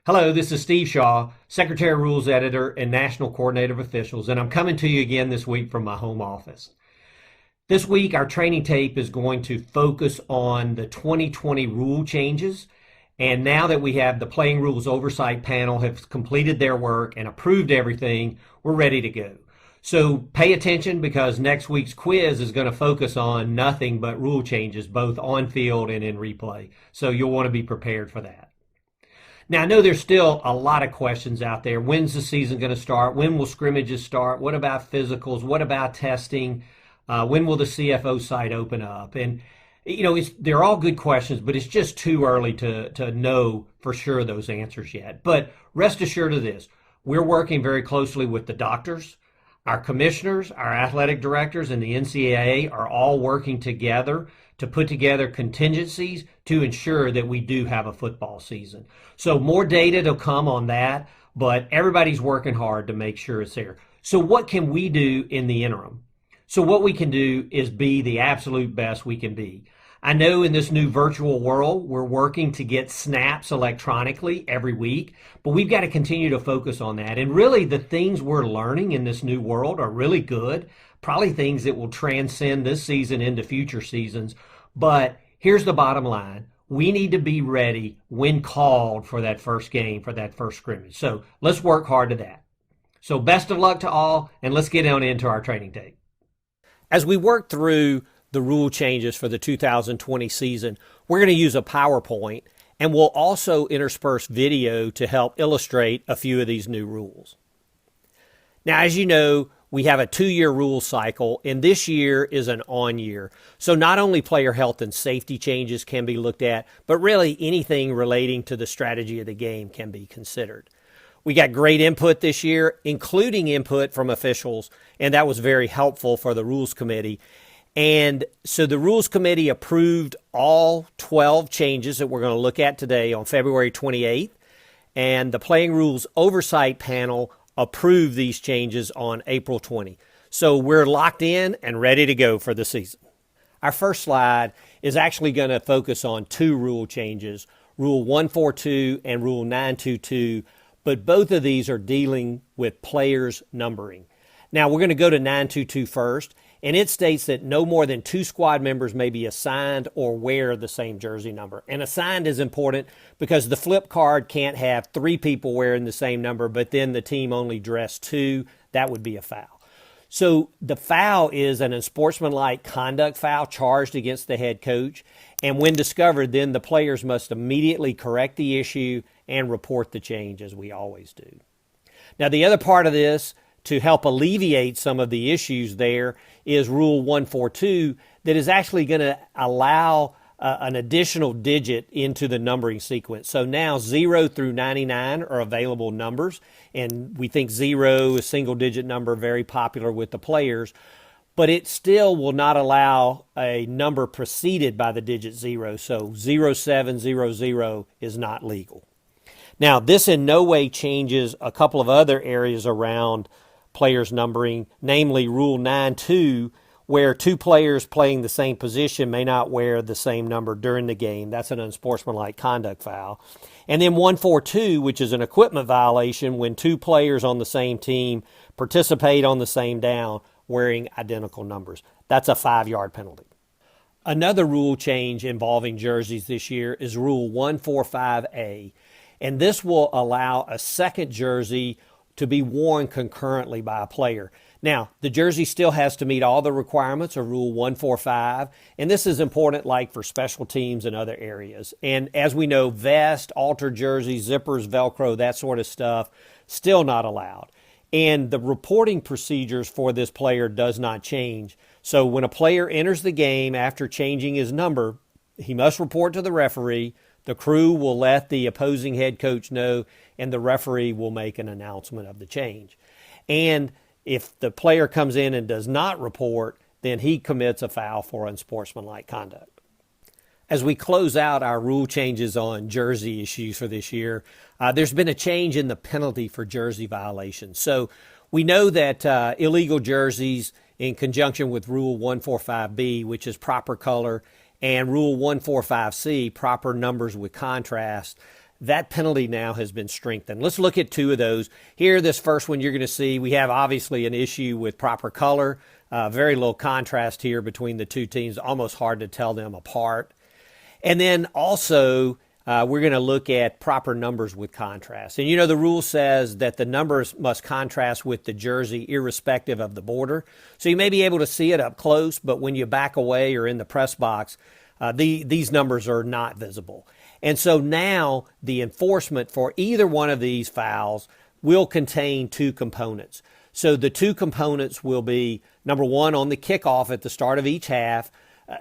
Hello, this is Steve Shaw, Secretary of Rules Editor and National Coordinator of Officials, and I'm coming to you again this week from my home office. This week, our training tape is going to focus on the 2020 rule changes. And now that we have the Playing Rules Oversight Panel have completed their work and approved everything, we're ready to go. So pay attention because next week's quiz is going to focus on nothing but rule changes, both on field and in replay. So you'll want to be prepared for that. Now, I know there's still a lot of questions out there. When's the season going to start? When will scrimmages start? What about physicals? What about testing? When will the CFO site open up? And, they're all good questions, but it's just too early to know for sure those answers yet. But rest assured of this, we're working very closely with the doctors. Our commissioners, our athletic directors, and the NCAA are all working together to put together contingencies to ensure that we do have a football season. So more data to come on that, but everybody's working hard to make sure it's there. So what can we do in the interim? So what we can do is be the absolute best we can be. I know in this new virtual world, we're working to get snaps electronically every week, but we've got to continue to focus on that. And really the things we're learning in this new world are really good, probably things that will transcend this season into future seasons. But here's the bottom line. We need to be ready when called for that first game, for that first scrimmage. So let's work hard to that. So best of luck to all, and let's get on into our training tape. As we work through the rule changes for the 2020 season, we're going to use a PowerPoint, and we'll also intersperse video to help illustrate a few of these new rules. Now, as you know, we have a 2-year rule cycle, and this year is an on year. So not only player health and safety changes can be looked at, but really anything relating to the strategy of the game can be considered. We got great input this year, including input from officials, and that was very helpful for the Rules Committee. And so the Rules Committee approved all 12 changes that we're going to look at today on February 28th, and the Playing Rules Oversight Panel approved these changes on April 20. So we're locked in and ready to go for the season. Our first slide is actually going to focus on 2 rule changes, Rule 142 and Rule 922, but both of these are dealing with players' numbering. Now we're going to go to 922 first, and it states that no more than 2 squad members may be assigned or wear the same jersey number. And assigned is important because the flip card can't have 3 people wearing the same number, but then the team only dressed 2. That would be a foul. So the foul is an unsportsmanlike conduct foul charged against the head coach. And when discovered, then the players must immediately correct the issue and report the change, as we always do. Now, the other part of this, to help alleviate some of the issues there, is Rule 142 that is actually going to allow an additional digit into the numbering sequence. So now 0 through 99 are available numbers, and we think 0 is a single-digit number, very popular with the players, but it still will not allow a number preceded by the digit 0. So 0700 is not legal. Now, this in no way changes a couple of other areas around players numbering, namely Rule 9.2, where 2 players playing the same position may not wear the same number during the game. That's an unsportsmanlike conduct foul. And then 142, which is an equipment violation when 2 players on the same team participate on the same down wearing identical numbers. That's a 5-yard penalty. Another rule change involving jerseys this year is Rule 145A, and this will allow a second jersey to be worn concurrently by a player. Now, the jersey still has to meet all the requirements of Rule 145, and this is important like for special teams and other areas. And as we know, vest, altered jerseys, zippers, Velcro, that sort of stuff, still not allowed. And the reporting procedures for this player does not change. So when a player enters the game after changing his number, he must report to the referee. The crew will let the opposing head coach know, and the referee will make an announcement of the change. And if the player comes in and does not report, then he commits a foul for unsportsmanlike conduct. As we close out our rule changes on jersey issues for this year, there's been a change in the penalty for jersey violations. So we know that illegal jerseys, in conjunction with Rule 145B, which is proper color, and Rule 145C, proper numbers with contrast, that penalty now has been strengthened. Let's look at two of those. Here, this first one you're going to see, we have obviously an issue with proper color. Very little contrast here between the two teams, almost hard to tell them apart. And then also, we're going to look at proper numbers with contrast. And the rule says that the numbers must contrast with the jersey irrespective of the border. So you may be able to see it up close, but when you back away or in the press box, these numbers are not visible. And so now the enforcement for either one of these fouls will contain two components. So the two components will be, number one, on the kickoff at the start of each half.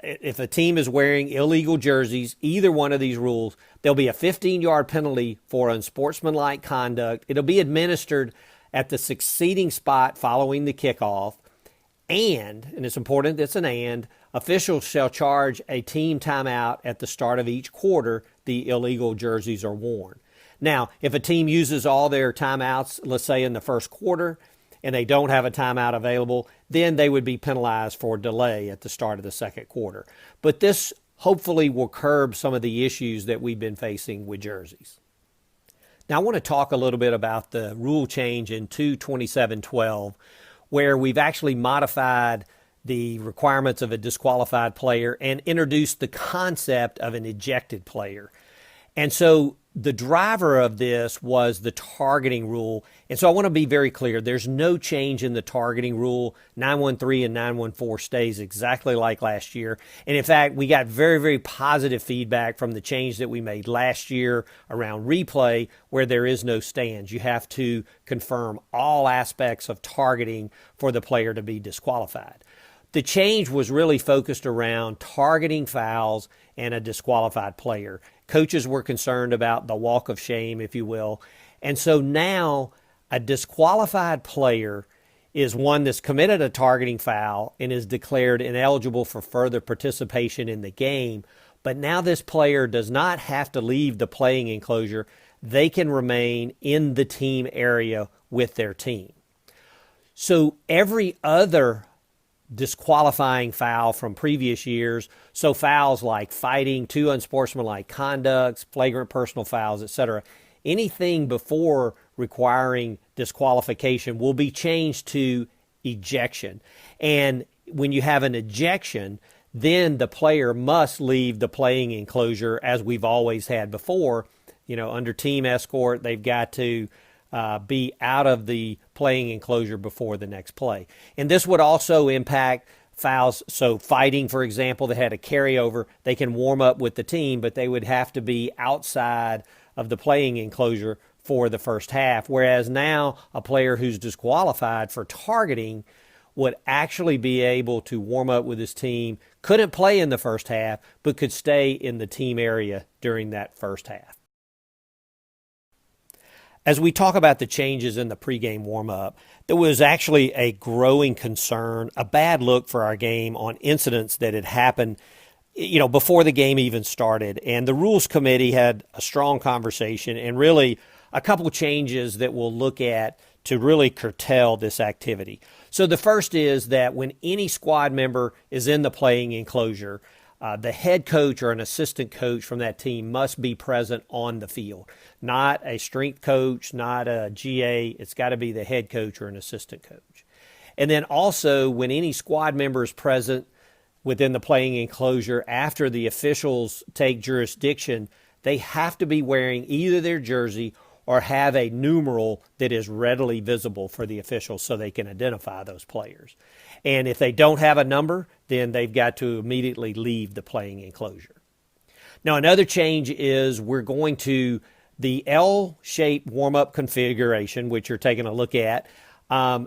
If a team is wearing illegal jerseys, either one of these rules, there'll be a 15-yard penalty for unsportsmanlike conduct. It'll be administered at the succeeding spot following the kickoff. And it's important, it's an and, officials shall charge a team timeout at the start of each quarter the illegal jerseys are worn. Now, if a team uses all their timeouts, let's say in the first quarter, and they don't have a timeout available, then they would be penalized for delay at the start of the second quarter. But this hopefully will curb some of the issues that we've been facing with jerseys. Now, I want to talk a little bit about the rule change in 2:27:12, where we've actually modified the requirements of a disqualified player and introduced the concept of an ejected player. And so the driver of this was the targeting rule. And so I want to be very clear. There's no change in the targeting rule. 913 and 914 stays exactly like last year. And in fact, we got very, very positive feedback from the change that we made last year around replay, where there is no stands. You have to confirm all aspects of targeting for the player to be disqualified. The change was really focused around targeting fouls and a disqualified player. Coaches were concerned about the walk of shame, if you will. And so now a disqualified player is one that's committed a targeting foul and is declared ineligible for further participation in the game. But now this player does not have to leave the playing enclosure. They can remain in the team area with their team. So every other disqualifying foul from previous years, so fouls like fighting, too unsportsmanlike conducts, flagrant personal fouls, etc., anything before requiring disqualification will be changed to ejection. And when you have an ejection, then the player must leave the playing enclosure, as we've always had before. Under team escort, they've got to be out of the playing enclosure before the next play. And this would also impact fouls. So fighting, for example, they had a carryover. They can warm up with the team, but they would have to be outside of the playing enclosure for the first half. Whereas now a player who's disqualified for targeting would actually be able to warm up with his team, couldn't play in the first half, but could stay in the team area during that first half. As we talk about the changes in the pregame warm-up, there was actually a growing concern, a bad look for our game on incidents that had happened, before the game even started. And the Rules Committee had a strong conversation and really a couple changes that we'll look at to really curtail this activity. So the first is that when any squad member is in the playing enclosure, the head coach or an assistant coach from that team must be present on the field. Not a strength coach, not a GA. It's got to be the head coach or an assistant coach. And then also, when any squad member is present within the playing enclosure after the officials take jurisdiction, they have to be wearing either their jersey or have a numeral that is readily visible for the officials so they can identify those players. And if they don't have a number, then they've got to immediately leave the playing enclosure. Now, another change is we're going to the L-shaped warm-up configuration, which you're taking a look at,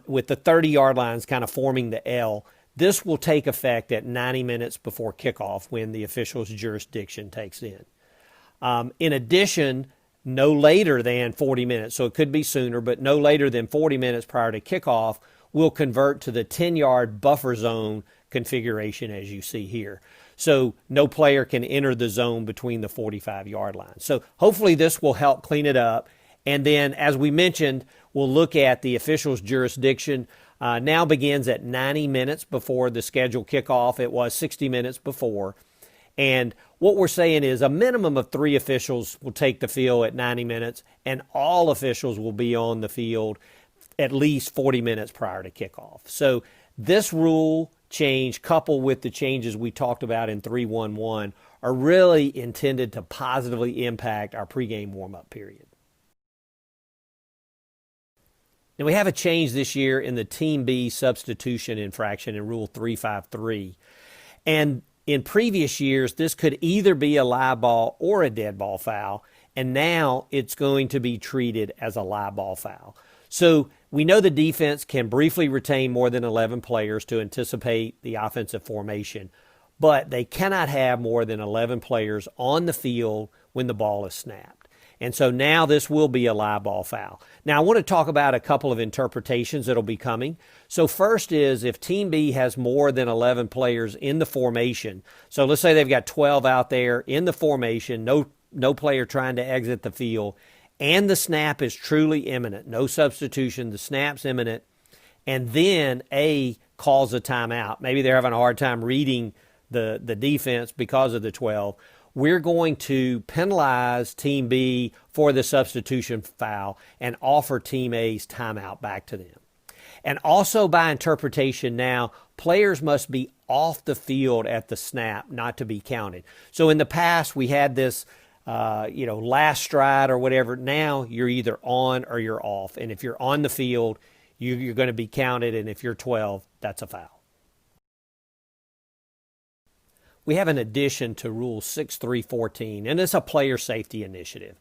with the 30-yard lines kind of forming the L. This will take effect at 90 minutes before kickoff when the official's jurisdiction takes in. In addition, no later than 40 minutes, so it could be sooner, but no later than 40 minutes prior to kickoff, we'll convert to the 10-yard buffer zone configuration as you see here. So no player can enter the zone between the 45-yard line. So hopefully this will help clean it up. And then, as we mentioned, we'll look at the official's jurisdiction. Now begins at 90 minutes before the scheduled kickoff. It was 60 minutes before. And what we're saying is a minimum of 3 officials will take the field at 90 minutes, and all officials will be on the field at least 40 minutes prior to kickoff. So this rule change, coupled with the changes we talked about in 3-1-1, are really intended to positively impact our pregame warm-up period. Now, we have a change this year in the Team B substitution infraction in Rule 353. And in previous years, this could either be a live ball or a dead ball foul, and now it's going to be treated as a live ball foul. So we know the defense can briefly retain more than 11 players to anticipate the offensive formation, but they cannot have more than 11 players on the field when the ball is snapped. And so now this will be a live ball foul. Now, I want to talk about a couple of interpretations that will be coming. So first is if Team B has more than 11 players in the formation, so let's say they've got 12 out there in the formation, no player trying to exit the field, and the snap is truly imminent, no substitution, the snap's imminent, and then A calls a timeout. Maybe they're having a hard time reading the defense because of the 12. We're going to penalize Team B for the substitution foul and offer Team A's timeout back to them. And also by interpretation now, players must be off the field at the snap not to be counted. So in the past, we had this last stride or whatever. Now you're either on or you're off. And if you're on the field, you're going to be counted. And if you're 12, that's a foul. We have an addition to Rule 6314, and it's a player safety initiative.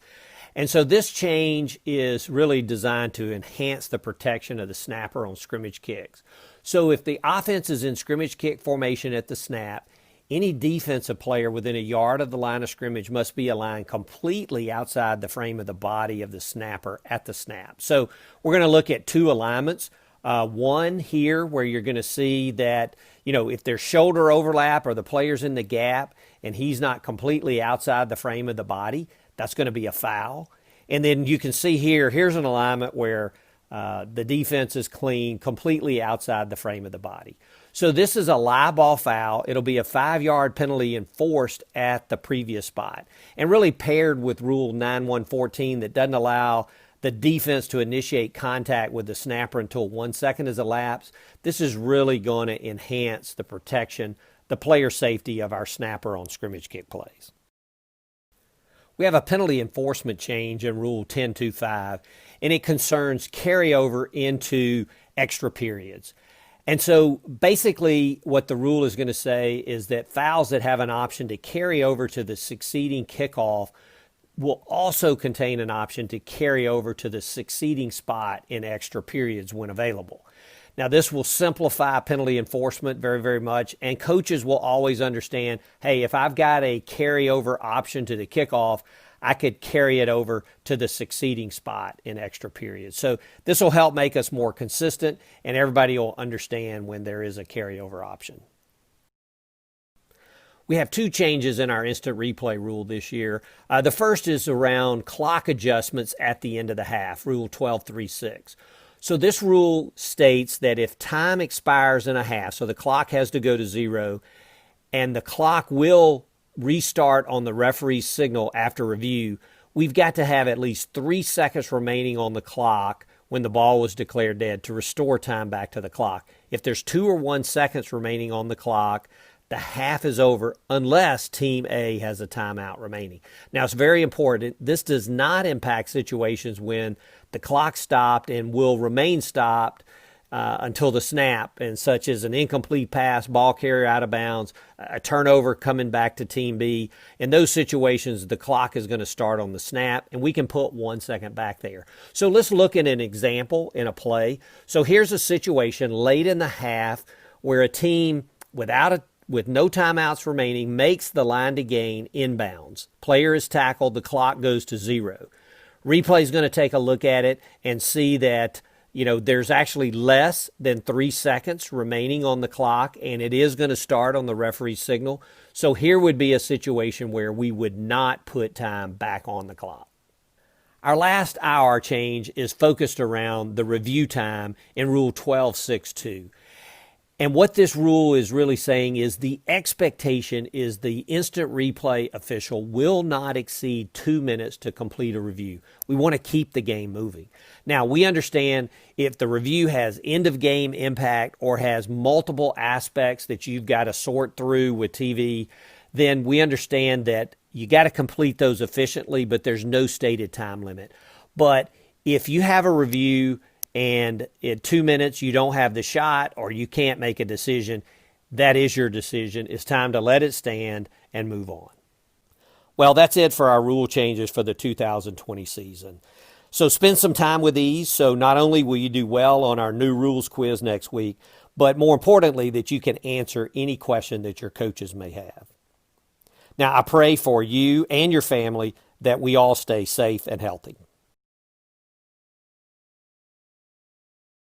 And so this change is really designed to enhance the protection of the snapper on scrimmage kicks. So if the offense is in scrimmage kick formation at the snap, any defensive player within a yard of the line of scrimmage must be aligned completely outside the frame of the body of the snapper at the snap. So we're going to look at 2 alignments. One here where you're going to see that, if there's shoulder overlap or the player's in the gap and he's not completely outside the frame of the body, that's going to be a foul. And then you can see here's an alignment where the defense is clean, completely outside the frame of the body. So this is a live ball foul. It'll be a 5-yard penalty enforced at the previous spot. And really paired with Rule 9114 that doesn't allow the defense to initiate contact with the snapper until 1 second has elapsed. This is really going to enhance the protection, the player safety of our snapper on scrimmage kick plays. We have a penalty enforcement change in Rule 1025, and it concerns carryover into extra periods. And so basically what the rule is going to say is that fouls that have an option to carry over to the succeeding kickoff will also contain an option to carry over to the succeeding spot in extra periods when available. Now, this will simplify penalty enforcement very, very much, and coaches will always understand, hey, if I've got a carryover option to the kickoff, I could carry it over to the succeeding spot in extra periods. So this will help make us more consistent, and everybody will understand when there is a carryover option. We have 2 changes in our instant replay rule this year. The first is around clock adjustments at the end of the half, Rule 1236. So this rule states that if time expires in a half, so the clock has to go to 0, and the clock will restart on the referee's signal after review, we've got to have at least 3 seconds remaining on the clock when the ball was declared dead to restore time back to the clock. If there's 2 or 1 seconds remaining on the clock, the half is over unless Team A has a timeout remaining. Now, it's very important. This does not impact situations when the clock stopped and will remain stopped until the snap, and such as an incomplete pass, ball carrier out of bounds, a turnover coming back to Team B. In those situations, the clock is going to start on the snap, and we can put 1 second back there. So let's look at an example in a play. So here's a situation late in the half where a team with no timeouts remaining makes the line to gain inbounds. Player is tackled, the clock goes to 0. Replay is going to take a look at it and see that there's actually less than 3 seconds remaining on the clock, and it is going to start on the referee's signal. So here would be a situation where we would not put time back on the clock. Our last hour change is focused around the review time in Rule 1262. And what this rule is really saying is the expectation is the instant replay official will not exceed 2 minutes to complete a review. We want to keep the game moving. Now, we understand if the review has end-of-game impact or has multiple aspects that you've got to sort through with TV, then we understand that you got to complete those efficiently, but there's no stated time limit. But if you have a review and in 2 minutes you don't have the shot or you can't make a decision, that is your decision. It's time to let it stand and move on. Well, that's it for our rule changes for the 2020 season. So spend some time with these, so not only will you do well on our new rules quiz next week, but more importantly that you can answer any question that your coaches may have. Now, I pray for you and your family that we all stay safe and healthy.